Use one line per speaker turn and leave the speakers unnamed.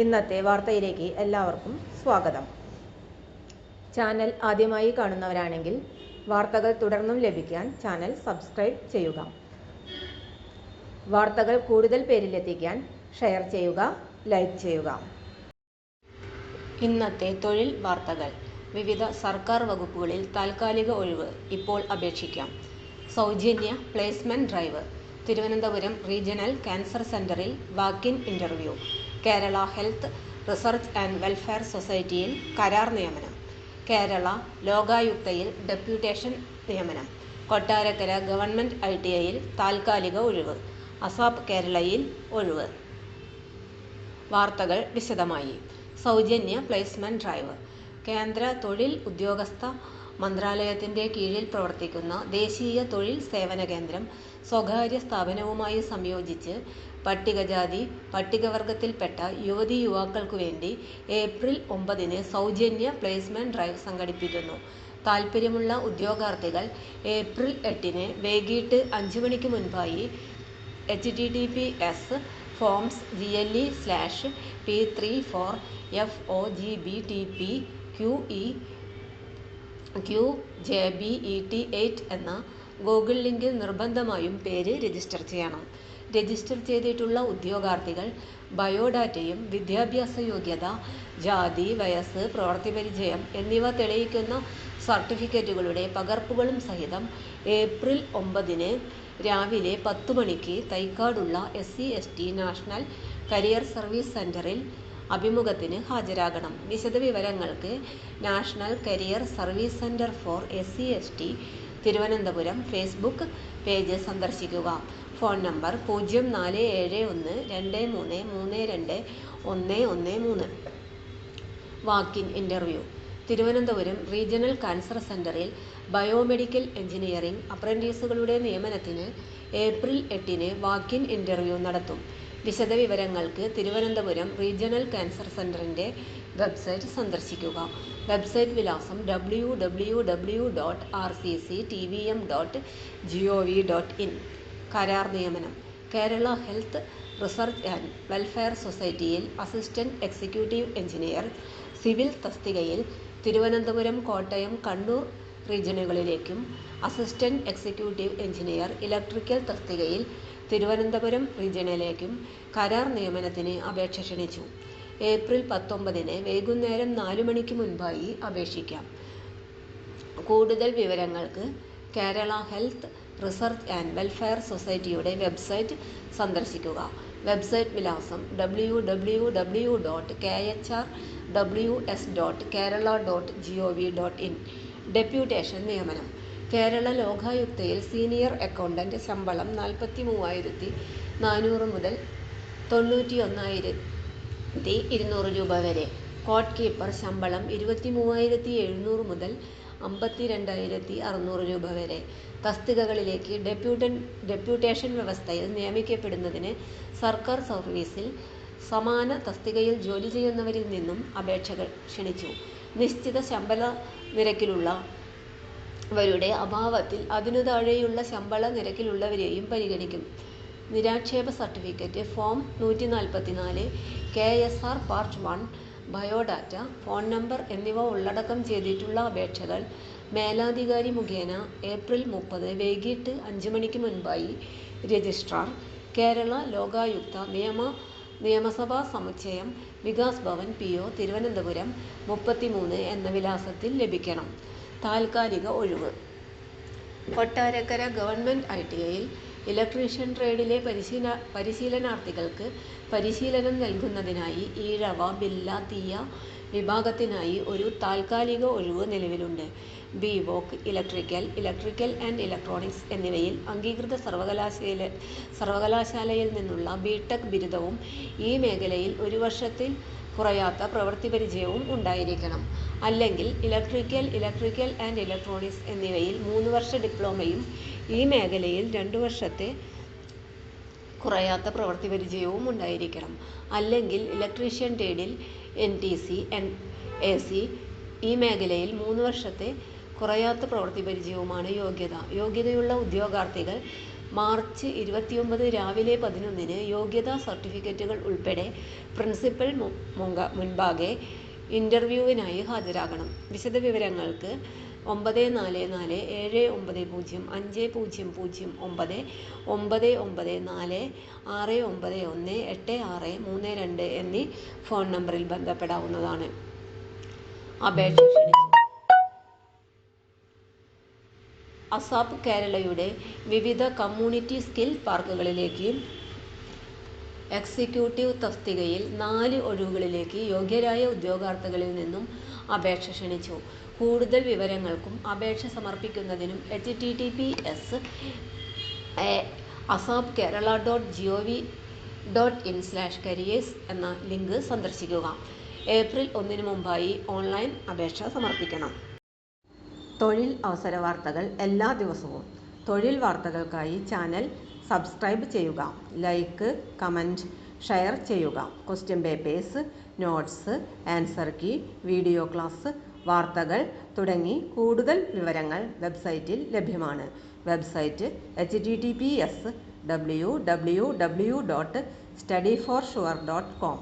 ഇന്നത്തെ വാർത്തയിലേക്ക് എല്ലാവർക്കും സ്വാഗതം. ചാനൽ ആദ്യമായി കാണുന്നവരാണെങ്കിൽ വാർത്തകൾ തുടർന്നും ലഭിക്കാൻ ചാനൽ സബ്സ്ക്രൈബ് ചെയ്യുക. വാർത്തകൾ കൂടുതൽ പേരിലെത്തിക്കാൻ ഷെയർ ചെയ്യുക, ലൈക്ക് ചെയ്യുക. ഇന്നത്തെ തൊഴിൽ വാർത്തകൾ. വിവിധ സർക്കാർ വകുപ്പുകളിൽ താൽക്കാലിക ഒഴിവ്, ഇപ്പോൾ അപേക്ഷിക്കാം. സൗജന്യ placement drive. Thiruvananthapuram regional cancer സെന്ററിൽ walk in interview. Kerala health research and welfare സൊസൈറ്റിയിൽ കരാർ നിയമനം. കേരള ലോകായുക്തയിൽ ഡെപ്യൂട്ടേഷൻ നിയമനം. കൊട്ടാരക്കര ഗവൺമെന്റ് ITIയിൽ താൽക്കാലിക ഒഴിവ്. അസാപ് കേരളയിൽ ഒഴിവ്. വാർത്തകൾ വിശദമായി. സൗജന്യ പ്ലേസ്മെന്റ് ഡ്രൈവ്. കേന്ദ്ര തൊഴിൽ ഉദ്യോഗസ്ഥ മന്ത്രാലയത്തിന്റെ കീഴിൽ പ്രവർത്തിക്കുന്ന ദേശീയ തൊഴിൽ സേവന കേന്ദ്രം സ്വകാര്യ സ്ഥാപനവുമായി സംയോജിച്ച് പട്ടികജാതി പട്ടികവർഗത്തിൽപ്പെട്ട യുവതീ യുവാക്കൾക്കു വേണ്ടി ഏപ്രിൽ 9 സൗജന്യ പ്ലേസ്മെന്റ് ഡ്രൈവ് സംഘടിപ്പിക്കുന്നു. താൽപ്പര്യമുള്ള ഉദ്യോഗാർത്ഥികൾ ഏപ്രിൽ 8 വൈകിട്ട് 5 മണിക്ക് മുൻപായി https://p34FOGBTPQEQJBET എന്ന ഗൂഗിൾ ലിങ്കിൽ നിർബന്ധമായും പേര് രജിസ്റ്റർ ചെയ്യണം. രജിസ്റ്റർ ചെയ്തിട്ടുള്ള ഉദ്യോഗാർത്ഥികൾ ബയോഡാറ്റയും വിദ്യാഭ്യാസ യോഗ്യത, ജാതി, വയസ്സ്, പ്രവൃത്തിപരിചയം എന്നിവ തെളിയിക്കുന്ന സർട്ടിഫിക്കറ്റുകളുടെ പകർപ്പുകളും സഹിതം ഏപ്രിൽ 9 രാവിലെ 10 മണിക്ക് തൈക്കാടുള്ള SC/ST നാഷണൽ കരിയർ സർവീസ് സെന്ററിൽ അഭിമുഖത്തിന് ഹാജരാകണം. വിശദവിവരങ്ങൾക്ക് national career service centre for SC/ST Thiruvananthapuram Facebook page സന്ദർശിക്കുക. Phone number 047123321113. Walk in interview. Thiruvananthapuram regional cancer സെന്ററിൽ ബയോമെഡിക്കൽ എഞ്ചിനീയറിംഗ് അപ്രന്റീസുകളുടെ നിയമനത്തിന് ഏപ്രിൽ 8 വാക്ക്-ഇൻ ഇന്റർവ്യൂ നടത്തും. വിശദവിവരങ്ങൾക്ക് തിരുവനന്തപുരം റീജിയണൽ ക്യാൻസർ സെന്ററിന്റെ വെബ്സൈറ്റ് സന്ദർശിക്കുക. വെബ്സൈറ്റ് വിലാസം www.rcctvm.gov.in. കരാർ നിയമനം. Kerala health research and welfare സൊസൈറ്റിയിൽ അസിസ്റ്റന്റ് എക്സിക്യൂട്ടീവ് എഞ്ചിനീയർ സിവിൽ തസ്തികയിൽ തിരുവനന്തപുരം, കോട്ടയം, കണ്ണൂർ റീജിയനുകളിലേക്കും അസിസ്റ്റന്റ് എക്സിക്യൂട്ടീവ് എഞ്ചിനീയർ ഇലക്ട്രിക്കൽ തസ്തികയിൽ തിരുവനന്തപുരം റീജിയനിലേക്കും കരാർ നിയമനത്തിന് അപേക്ഷ ക്ഷണിച്ചു. ഏപ്രിൽ 19 വൈകുന്നേരം 4 മണിക്ക് മുൻപായി അപേക്ഷിക്കാം. കൂടുതൽ വിവരങ്ങൾക്ക് Kerala health research and welfare സൊസൈറ്റിയുടെ വെബ്സൈറ്റ് സന്ദർശിക്കുക. വെബ്സൈറ്റ് വിലാസം www.khrws.kerala.gov.in. ഡെപ്യൂട്ടേഷൻ നിയമനം. കേരള ലോകായുക്തയിൽ സീനിയർ അക്കൗണ്ടന്റ് ശമ്പളം 43,400 മുതൽ 91,200 രൂപ വരെ. കോഡ് കീപ്പർ ശമ്പളം 23,700 മുതൽ 52,600 രൂപ വരെ. തസ്തികകളിലേക്ക് ഡെപ്യൂട്ടേഷൻ വ്യവസ്ഥയിൽ നിയമിക്കപ്പെടുന്നതിന് സർക്കാർ സർവീസിൽ സമാന തസ്തികയിൽ ജോലി ചെയ്യുന്നവരിൽ നിന്നും അപേക്ഷകൾ ക്ഷണിച്ചു. നിശ്ചിത ശമ്പള നിരക്കിലുള്ളവരുടെ അഭാവത്തിൽ അതിനു താഴെയുള്ള ശമ്പള നിരക്കിലുള്ളവരെയും പരിഗണിക്കും. നിരാക്ഷേപ certificate, form 144, KSR part 1, biodata, phone number എന്നിവ ഉള്ളടക്കം ചെയ്തിട്ടുള്ള അപേക്ഷകൾ മേലാധികാരി മുഖേന ഏപ്രിൽ 30 വൈകിട്ട് 5 മണിക്ക് മുൻപായി രജിസ്ട്രാർ, കേരള ലോകായുക്ത നിയമസഭാ സമുച്ചയം, വികാസ് ഭവൻ, PO, തിരുവനന്തപുരം 33 എന്ന വിലാസത്തിൽ ലഭിക്കണം. താൽക്കാലിക ഒഴിവ്. കൊട്ടാരക്കര ഗവൺമെന്റ് ITIയിൽ ഇലക്ട്രീഷ്യൻ ട്രേഡിലെ പരിശീലനാർത്ഥികൾക്ക് പരിശീലനം നൽകുന്നതിനായി ഈഴവ, ഭില്ല, തീയ വിഭാഗത്തിനായി ഒരു താൽക്കാലിക ഒഴിവ് നിലവിലുണ്ട്. BVOC, ഇലക്ട്രിക്കൽ ആൻഡ് ഇലക്ട്രോണിക്സ് എന്നിവയിൽ അംഗീകൃത സർവകലാശാലയിൽ നിന്നുള്ള BTech ബിരുദവും ഈ മേഖലയിൽ 1 വർഷത്തിൽ കുറയാത്ത പ്രവൃത്തിപരിചയവും ഉണ്ടായിരിക്കണം. അല്ലെങ്കിൽ ഇലക്ട്രിക്കൽ ആൻഡ് ഇലക്ട്രോണിക്സ് എന്നിവയിൽ 3 വർഷ ഡിപ്ലോമയും ഈ മേഖലയിൽ 2 വർഷത്തെ കുറയാത്ത പ്രവൃത്തിപരിചയവും ഉണ്ടായിരിക്കണം. അല്ലെങ്കിൽ ഇലക്ട്രീഷ്യൻ ട്രേഡിൽ NTC, AC ഈ മേഖലയിൽ 3 വർഷത്തെ കുറയാത്ത പ്രവൃത്തിപരിചയവുമാണ് യോഗ്യത. യോഗ്യതയുള്ള ഉദ്യോഗാർത്ഥികൾ മാർച്ച് 29 രാവിലെ 11-ന് യോഗ്യതാ സർട്ടിഫിക്കറ്റുകൾ ഉൾപ്പെടെ പ്രിൻസിപ്പൽ മുൻപാകെ ഇൻ്റർവ്യൂവിനായി ഹാജരാകണം. വിശദവിവരങ്ങൾക്ക് 9447905009 9946918632 എന്നീ ഫോൺ നമ്പറിൽ ബന്ധപ്പെടാവുന്നതാണ്. അപേക്ഷ ക്ഷണിച്ചു. അസാപ് കേരളയുടെ വിവിധ കമ്മ്യൂണിറ്റി സ്കിൽ പാർക്കുകളിലേക്ക് എക്സിക്യൂട്ടീവ് തസ്തികയിൽ 4 ഒഴിവുകളിലേക്ക് യോഗ്യരായ ഉദ്യോഗാർത്ഥികളിൽ നിന്നും അപേക്ഷ ക്ഷണിച്ചു. കൂടുതൽ വിവരങ്ങൾക്കും അപേക്ഷ സമർപ്പിക്കുന്നതിനും https://asapkerala.gov.in/careers എന്ന ലിങ്ക് സന്ദർശിക്കുക. ഏപ്രിൽ 1-ന് മുമ്പായി ഓൺലൈൻ അപേക്ഷ സമർപ്പിക്കണം. തൊഴിൽ അവസര വാർത്തകൾ എല്ലാ ദിവസവും. തൊഴിൽ വാർത്തകൾക്കായി ചാനൽ സബ്സ്ക്രൈബ് ചെയ്യുക. ലൈക്ക്, കമൻറ്റ്, ഷെയർ ചെയ്യുക. Question papers, notes, answer key, video class, വാർത്തകൾ തുടങ്ങി കൂടുതൽ വിവരങ്ങൾ വെബ്സൈറ്റിൽ ലഭ്യമാണ്. Website https://www.studyforsure.com